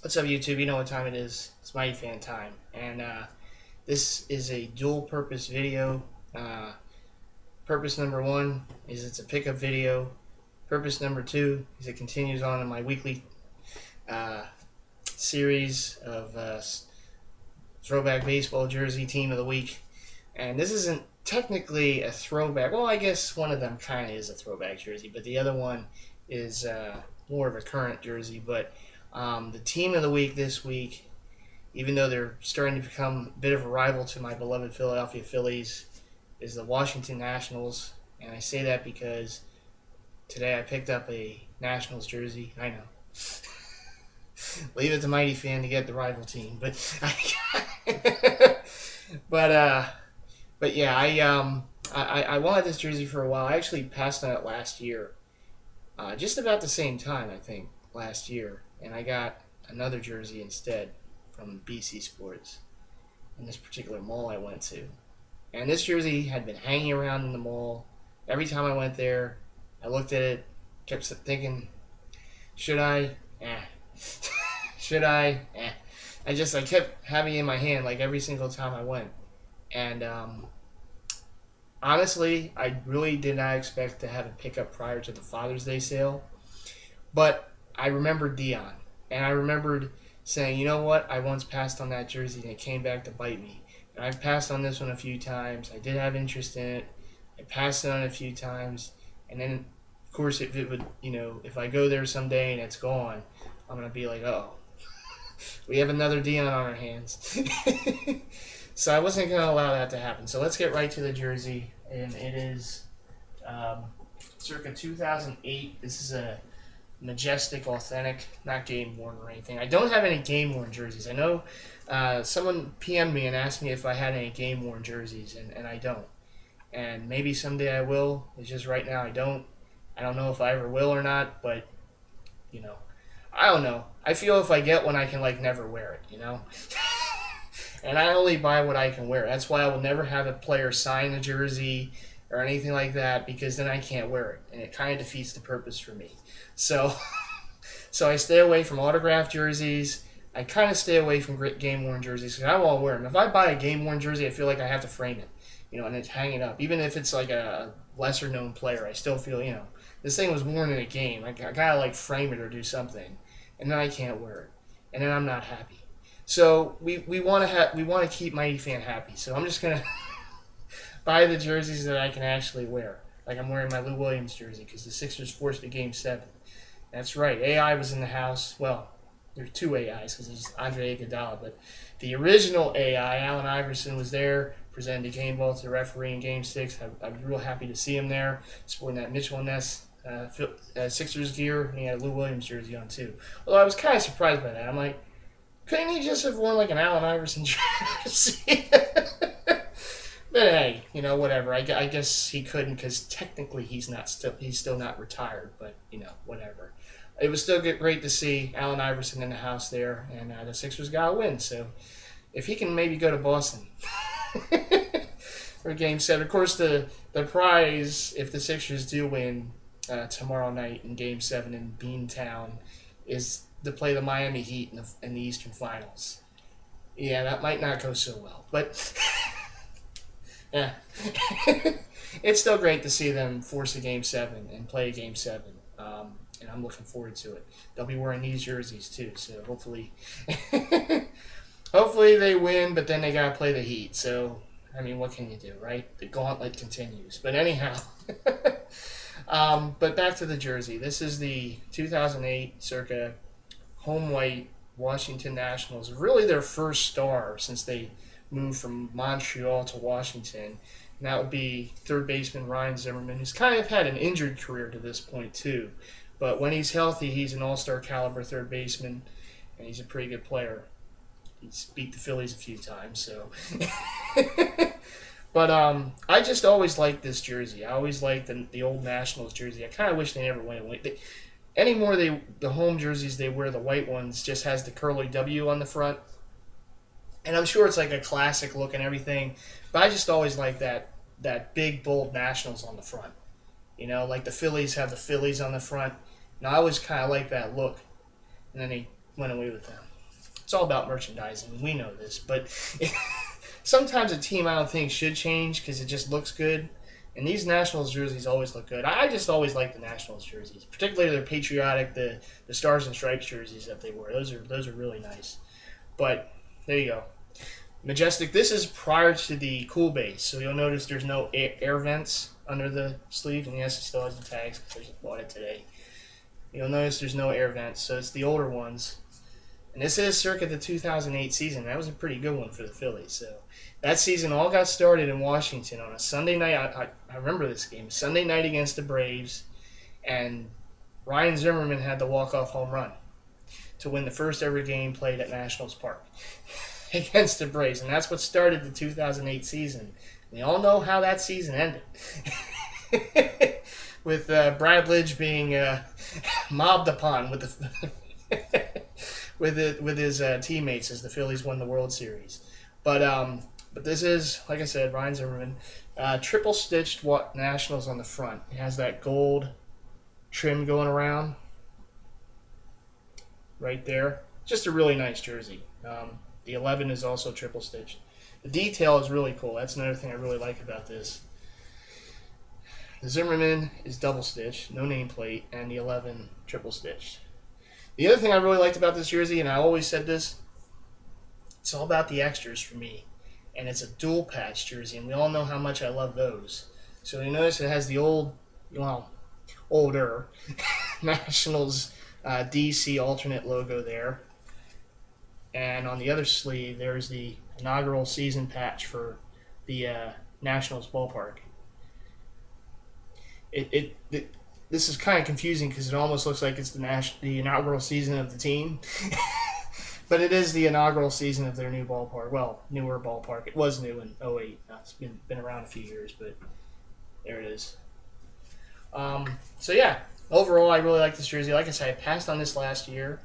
What's up, YouTube? You know what time it is. It's Mighty Fan time. And this is a dual purpose video. Purpose number one is it's a pickup video. Purpose number two is it continues on in my weekly uh, series of throwback baseball jersey team of the week. And this isn't technically a throwback. Well, I guess one of them kind of is a throwback jersey, but the other one is more of a current jersey. But the team of the week this week, even though they're starting to become a bit of a rival to my beloved Philadelphia Phillies, is the Washington Nationals. And I say that because today I picked up a Nationals jersey. I know. Leave it to Mighty Fan to get the rival team. But but yeah, I wanted this jersey for a while. I actually passed on it last year. Just about the same time, I think, last year. And I got another jersey instead from BC Sports in this particular mall I went to. And this jersey had been hanging around in the mall. Every time I went there, I looked at it, kept thinking, should I? Should I? I kept having it in my hand like every single time I went. And honestly, I really did not expect to have a pickup prior to the Father's Day sale. But I remembered Dion, and I remembered saying, you know what, I once passed on that jersey and it came back to bite me. And I've passed on this one a few times. I did have interest in it. I passed it on a few times. And then, of course, if it would, if I go there someday and it's gone, I'm going to be like, oh, we have another Dion on our hands. So I wasn't going to allow that to happen. So let's get right to the jersey. And it is circa 2008. This is a majestic, authentic, not game worn or anything. I don't have any game worn jerseys. I know someone PM'd me and asked me if I had any game worn jerseys, and I don't. And maybe someday I will. It's just right now I don't. I don't know if I ever will or not, but I don't know. I feel if I get one, I can never wear it, And I only buy what I can wear. That's why I will never have a player sign a jersey or anything like that, because then I can't wear it, and it kind of defeats the purpose for me. So I stay away from autographed jerseys. I kind of stay away from game-worn jerseys because I won't wear them. If I buy a game-worn jersey, I feel like I have to frame it, and it's hanging up. Even if it's like a lesser-known player, I still feel, this thing was worn in a game. I gotta frame it or do something, and then I can't wear it, and then I'm not happy. So we want to keep Mighty Fan happy. So I'm just gonna buy the jerseys that I can actually wear. Like I'm wearing my Lou Williams jersey because the Sixers forced a Game 7. That's right. AI was in the house. Well, there's two AIs because there's Andre Iguodala, but the original AI, Allen Iverson, was there, presented the game ball to the referee in Game 6. I'm real happy to see him there, sporting that Mitchell & Ness Sixers gear, and he had a Lou Williams jersey on too. Although I was kind of surprised by that. I'm like, couldn't he just have worn an Allen Iverson jersey? But hey, whatever. I guess he couldn't because technically he's still not retired. But whatever. It was still great to see Allen Iverson in the house there, and the Sixers got a win. So if he can maybe go to Boston for Game 7, of course the prize if the Sixers do win tomorrow night in Game 7 in Beantown is to play the Miami Heat in the Eastern Finals. Yeah, that might not go so well, but. Yeah. It's still great to see them force a Game 7 and play a Game 7. And I'm looking forward to it. They'll be wearing these jerseys too, so hopefully hopefully they win, but then they got to play the Heat. So, what can you do, right? The gauntlet continues. But anyhow, but back to the jersey. This is the 2008 circa home white Washington Nationals. Really their first star since they moved from Montreal to Washington. And that would be third baseman Ryan Zimmerman, who's kind of had an injured career to this point too. But when he's healthy, he's an all-star caliber third baseman, and he's a pretty good player. He's beat the Phillies a few times, so. But I just always liked this jersey. I always liked the old Nationals jersey. I kind of wish they never went away. Anymore, the home jerseys they wear, the white ones, just has the curly W on the front. And I'm sure it's a classic look and everything, but I just always like that big, bold Nationals on the front. Like the Phillies have the Phillies on the front. And I always kind of like that look. And then he went away with them. it's all about merchandising. We know this, but sometimes a team I don't think should change because it just looks good. And these Nationals jerseys always look good. I just always like the Nationals jerseys, particularly their patriotic, the Stars and Stripes jerseys that they wear. Those are really nice. But there you go. Majestic. This is prior to the cool base, so you'll notice there's no air vents under the sleeve. And yes, it still has the tags because I just bought it today. You'll notice there's no air vents, so it's the older ones. And this is circa the 2008 season. That was a pretty good one for the Phillies. So that season all got started in Washington on a Sunday night. I remember this game. Sunday night against the Braves. And Ryan Zimmerman had the walk-off home run to win the first ever game played at Nationals Park against the Braves. And that's what started the 2008 season. We all know how that season ended. With Brad Lidge being mobbed upon with the with his teammates as the Phillies won the World Series. But this is, like I said, Ryan Zimmerman. Triple stitched Nationals on the front. It has that gold trim going around right there. Just a really nice jersey. The 11 is also triple stitched. The detail is really cool. That's another thing I really like about this. The Zimmerman is double stitched, no nameplate, and the 11 triple stitched. The other thing I really liked about this jersey, and I always said this, it's all about the extras for me. And it's a dual patch jersey, and we all know how much I love those. So you notice it has the older Nationals DC alternate logo there. And on the other sleeve, there's the inaugural season patch for the Nationals ballpark. This is kind of confusing because it almost looks like it's the inaugural season of the team. But it is the inaugural season of their new ballpark. Well, newer ballpark. It was new in 2008. It's been around a few years, but there it is. So yeah, overall, I really like this jersey. Like I said, I passed on this last year,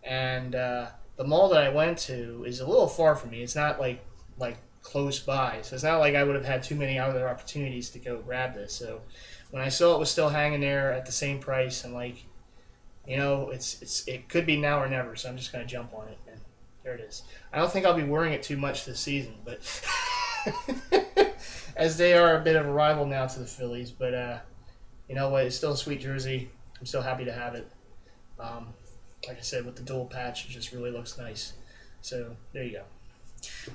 and the mall that I went to is a little far from me. It's not like close by, so it's not like I would have had too many other opportunities to go grab this. So when I saw it was still hanging there at the same price, I'm like, it could be now or never. So I'm just gonna jump on it, and there it is. I don't think I'll be wearing it too much this season, but as they are a bit of a rival now to the Phillies. But you know what? It's still a sweet jersey. I'm still happy to have it. Like I said, with the dual patch, it just really looks nice. So there you go.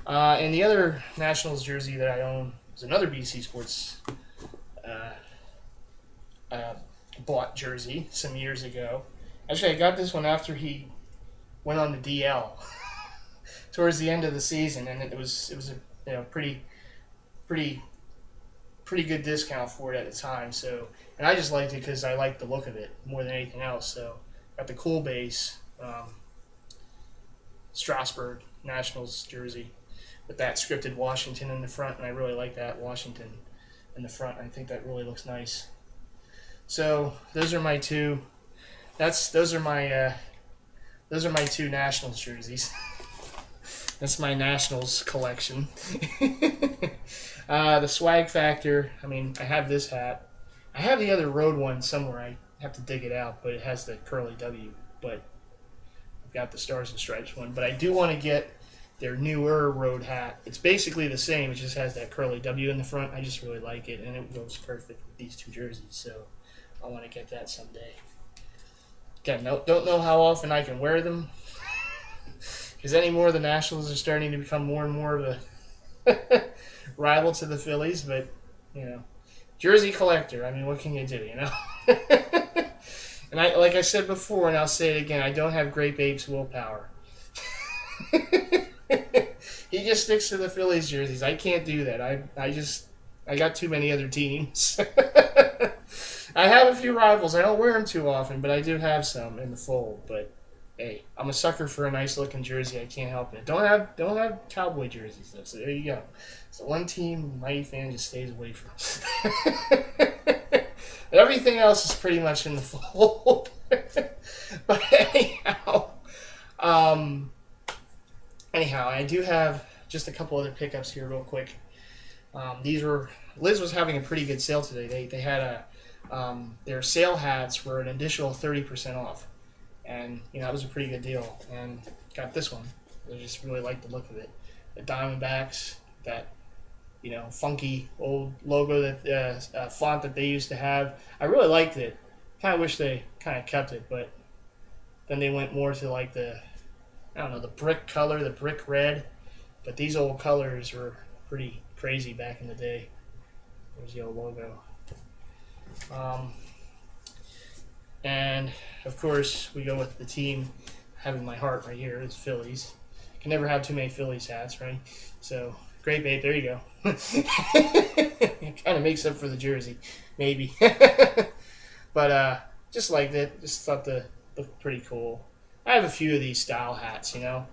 And the other Nationals jersey that I own is another BC Sports bought jersey some years ago. Actually, I got this one after he went on the DL towards the end of the season, and it was a pretty good discount for it at the time. So, and I just liked it because I liked the look of it more than anything else. So, got the cool base Strasburg Nationals jersey with that scripted Washington in the front, and I really like that Washington in the front. I think that really looks nice. So those are my two. Those are my two Nationals jerseys. That's my Nationals collection. The swag factor. I mean, I have this hat. I have the other road one somewhere. I have to dig it out, but it has the curly W. But I've got the Stars and Stripes one. But I do want to get their newer road hat. It's basically the same. It just has that curly W in the front. I just really like it, and it goes perfect with these two jerseys. So I want to get that someday. Again, don't know how often I can wear them, because anymore the Nationals are starting to become more and more of a rival to the Phillies. But jersey collector. I mean, what can you do? And like I said before, and I'll say it again, I don't have Grape Ape's willpower. He just sticks to the Phillies jerseys. I can't do that. I got too many other teams. I have a few rivals. I don't wear them too often, but I do have some in the fold. But hey, I'm a sucker for a nice looking jersey. I can't help it. Don't have Cowboy jerseys though. So there you go. So one team MightyFan just stays away from. Everything else is pretty much in the fold. But anyhow, I do have just a couple other pickups here real quick. Liz was having a pretty good sale today. They had their sale hats were an additional 30% off, and that was a pretty good deal. And got this one. I just really like the look of it. The Diamondbacks, that funky old logo, that font that they used to have. I really liked it. Kind of wish they kind of kept it, but then they went more to like the brick color, the brick red. But these old colors were pretty crazy back in the day. There's the old logo. And of course, we go with the team having my heart right here. It's Phillies. Can never have too many Phillies hats, right? So, great, babe. There you go. It kind of makes up for the jersey, maybe. But just liked it. Just thought they looked pretty cool. I have a few of these style hats, I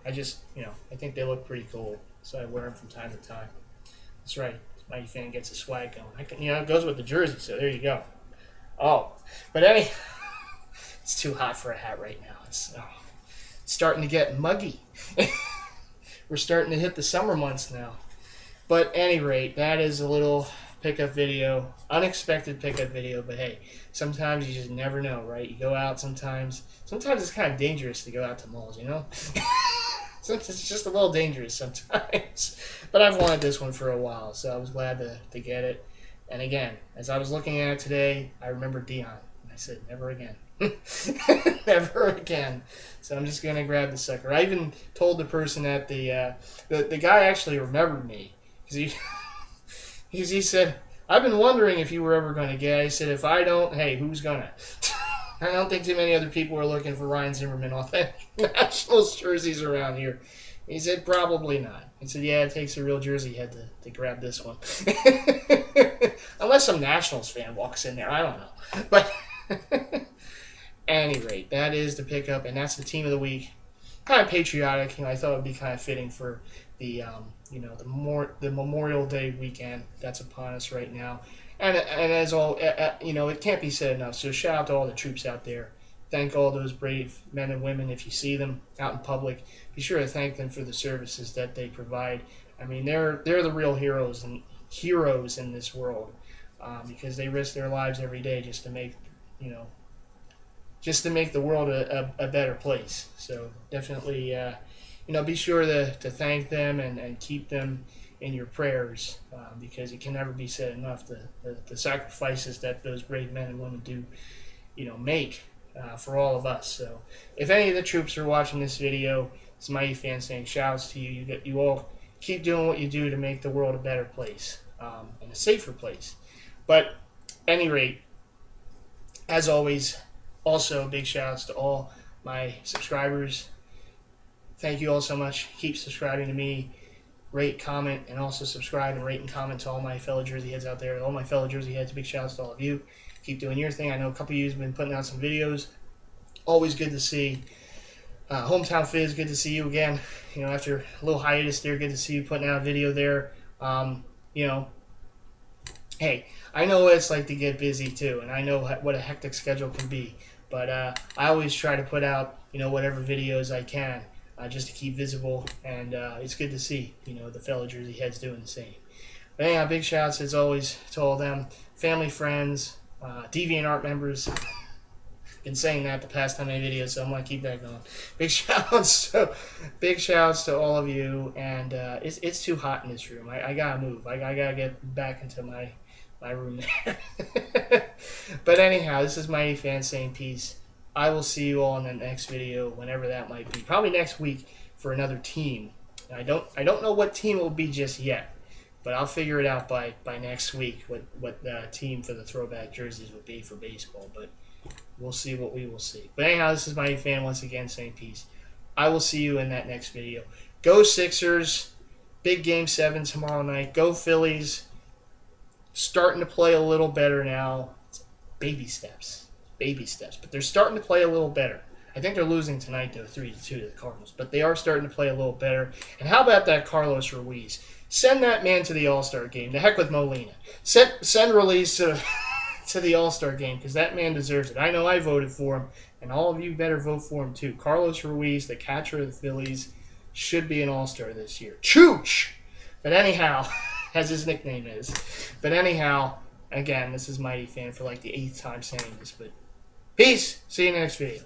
think they look pretty cool. So I wear them from time to time. That's right. Mighty Fan gets a swag going. It goes with the jersey, so there you go. Oh, but it's too hot for a hat right now. It's starting to get muggy. We're starting to hit the summer months now. But at any rate, that is a little pickup video, unexpected pickup video. But hey, sometimes you just never know, right? You go out sometimes. Sometimes it's kind of dangerous to go out to malls, Sometimes it's just a little dangerous sometimes. But I've wanted this one for a while, so I was glad to get it. And again, as I was looking at it today, I remembered Dion. And I said, never again. Never again. So I'm just going to grab the sucker. I even told the person at the guy actually remembered me. Because he said, I've been wondering if you were ever going to get it. I said, if I don't, hey, who's going to? I don't think too many other people are looking for Ryan Zimmerman authentic Nationals jerseys around here. He said, probably not. He said, yeah, it takes a real jersey head to grab this one. Unless some Nationals fan walks in there. I don't know. But at any rate, that is the pickup, and that's the team of the week. Kind of patriotic. I thought it would be kind of fitting for the the Memorial Day weekend that's upon us right now. And as all, it can't be said enough. So shout out to all the troops out there. Thank all those brave men and women. If you see them out in public, be sure to thank them for the services that they provide. I mean, they're the real heroes in this world, because they risk their lives every day just to make the world a better place. So definitely, be sure to thank them and keep them in your prayers, because it can never be said enough the sacrifices that those brave men and women do, make for all of us. So if any of the troops are watching this video, it's Mighty Fan saying shouts to you. You all keep doing what you do to make the world a better place, and a safer place. But at any rate, as always, also big shouts to all my subscribers. Thank you all so much. Keep subscribing to me. Rate, comment, and also subscribe and rate and comment to all my fellow Jersey heads out there. All my fellow Jersey heads, big shouts to all of you. Keep doing your thing. I know a couple of you have been putting out some videos. Always good to see. Hometown Fizz, good to see you again. After a little hiatus there, good to see you putting out a video there. Hey, I know what it's like to get busy too, and I know what a hectic schedule can be. But I always try to put out, whatever videos I can, just to keep visible, and it's good to see, the fellow Jersey heads doing the same. But anyhow, big shouts as always to all of them, family, friends, DeviantArt members. Been saying that the past time I videos, so I'm gonna keep that going. Big shouts to all of you, and it's too hot in this room. I gotta move. I gotta get back into my room there. But anyhow, this is Mighty Fan saying peace. I will see you all in the next video, whenever that might be. Probably next week for another team. I don't know what team it will be just yet, but I'll figure it out by next week what the team for the throwback jerseys will be for baseball. But we'll see what we will see. But anyhow, this is Mighty Fan once again saying peace. I will see you in that next video. Go Sixers. Big Game 7 tomorrow night. Go Phillies. Starting to play a little better now. It's baby steps. But they're starting to play a little better. I think they're losing tonight, though, 3-2 to the Cardinals. But they are starting to play a little better. And how about that Carlos Ruiz? Send that man to the All-Star game. The heck with Molina. Send Ruiz to the All-Star game, because that man deserves it. I know I voted for him, and all of you better vote for him, too. Carlos Ruiz, the catcher of the Phillies, should be an All-Star this year. Chooch! But anyhow, as his nickname is. But anyhow, again, this is Mighty Fan for like the 8th time saying this, but peace. See you in the next video.